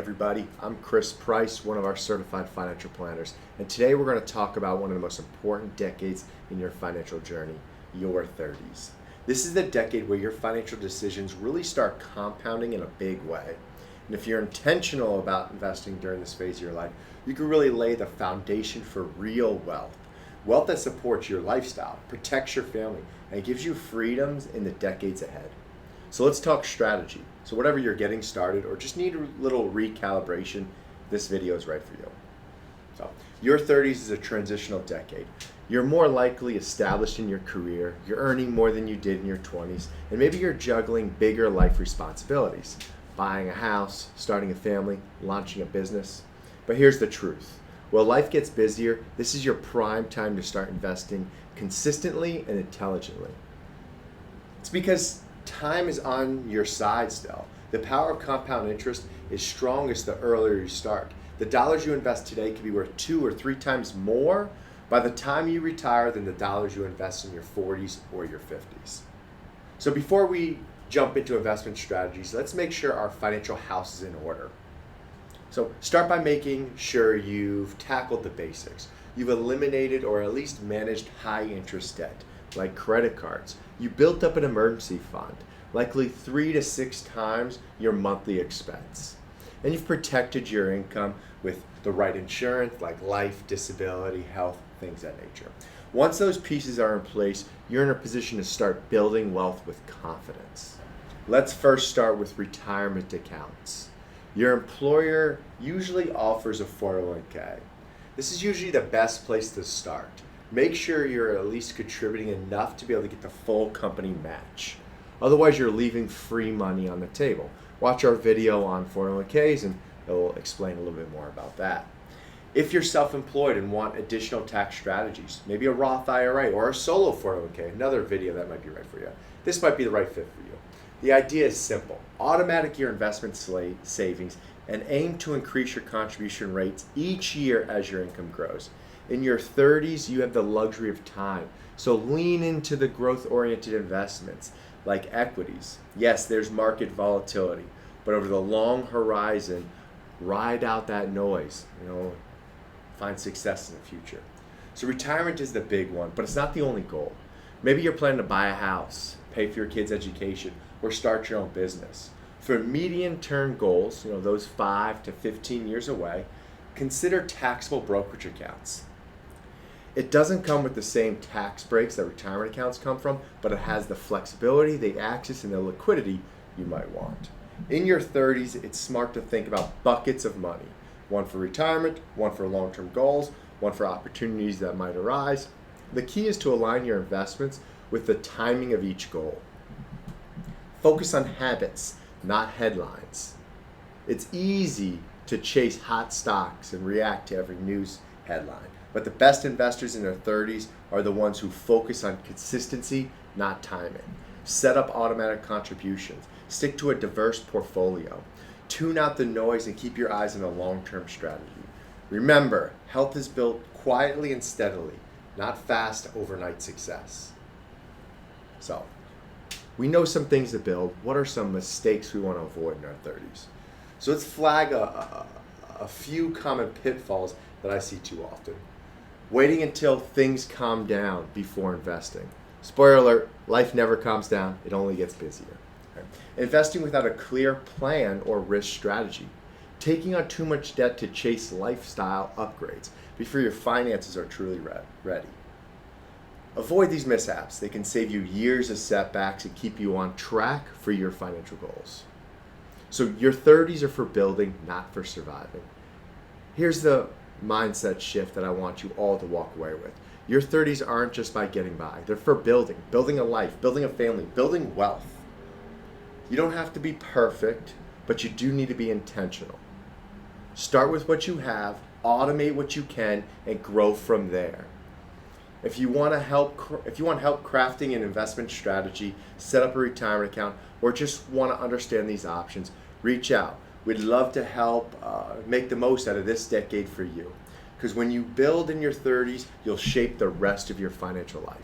everybody. I'm Chris Price, one of our certified financial planners, and today we're going to talk about one of the most important decades in your financial journey, your 30s. This is the decade where your financial decisions really start compounding in a big way. And if you're intentional about investing during this phase of your life, you can really lay the foundation for real wealth. Wealth that supports your lifestyle, protects your family, and gives you freedoms in the decades ahead. So let's talk strategy. So whatever you're getting started or just need a little recalibration, this video is right for you. So your 30s is a transitional decade. You're more likely established in your career, you're earning more than you did in your 20s, and maybe you're juggling bigger life responsibilities, buying a house, starting a family, launching a business. But here's the truth. While life gets busier, this is your prime time to start investing consistently and intelligently. It's because time is on your side still. The power of compound interest is strongest the earlier you start. The dollars you invest today can be worth 2 or 3 times more by the time you retire than the dollars you invest in your 40s or your 50s. So before we jump into investment strategies, let's make sure our financial house is in order. So start by making sure you've tackled the basics. You've eliminated or at least managed high interest debt, like credit cards. You built up an emergency fund, likely 3 to 6 times your monthly expense. And you've protected your income with the right insurance, like life, disability, health, things of that nature. Once those pieces are in place, you're in a position to start building wealth with confidence. Let's first start with retirement accounts. Your employer usually offers a 401k. This is usually the best place to start. Make sure you're at least contributing enough to be able to get the full company match. Otherwise, you're leaving free money on the table. Watch our video on 401ks and it'll explain a little bit more about that. If you're self-employed and want additional tax strategies, maybe a Roth IRA or a solo 401k, another video that might be right for you. This might be the right fit for you. The idea is simple. Automatic your investment savings and aim to increase your contribution rates each year as your income grows. In your 30s, you have the luxury of time, so lean into the growth-oriented investments like equities. Yes, there's market volatility, but over the long horizon, ride out that noise, find success in the future. So retirement is the big one, but it's not the only goal. Maybe you're planning to buy a house, pay for your kids' education, or start your own business. For medium-term goals, those 5 to 15 years away, consider taxable brokerage accounts. It doesn't come with the same tax breaks that retirement accounts come from, but it has the flexibility, the access, and the liquidity you might want. In your 30s, it's smart to think about buckets of money. One for retirement, one for long-term goals, one for opportunities that might arise. The key is to align your investments with the timing of each goal. Focus on habits, not headlines. It's easy to chase hot stocks and react to every news headline. But the best investors in their 30s are the ones who focus on consistency, not timing. Set up automatic contributions. Stick to a diverse portfolio. Tune out the noise and keep your eyes on a long-term strategy. Remember, health is built quietly and steadily, not fast overnight success. So, we know some things to build. What are some mistakes we want to avoid in our 30s? So let's flag a few common pitfalls that I see too often. Waiting until things calm down before investing. Spoiler alert, life never calms down, it only gets busier. Okay. Investing without a clear plan or risk strategy. Taking on too much debt to chase lifestyle upgrades before your finances are truly ready. Avoid these mishaps. They can save you years of setbacks and keep you on track for your financial goals. So your 30s are for building, not for surviving. Here's the mindset shift that I want you all to walk away with. Your 30s aren't just by getting by. They're for building a life, building a family, building wealth. You don't have to be perfect, but you do need to be intentional. Start with what you have, automate what you can, and grow from there. If you want help crafting an investment strategy, set up a retirement account, or just want to understand these options, reach out. We'd love to help make the most out of this decade for you. Because when you build in your 30s, you'll shape the rest of your financial life.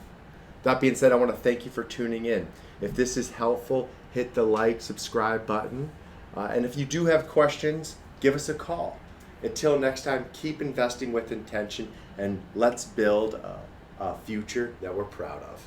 That being said, I want to thank you for tuning in. If this is helpful, hit the like, subscribe button. And if you do have questions, give us a call. Until next time, keep investing with intention and let's build a future that we're proud of.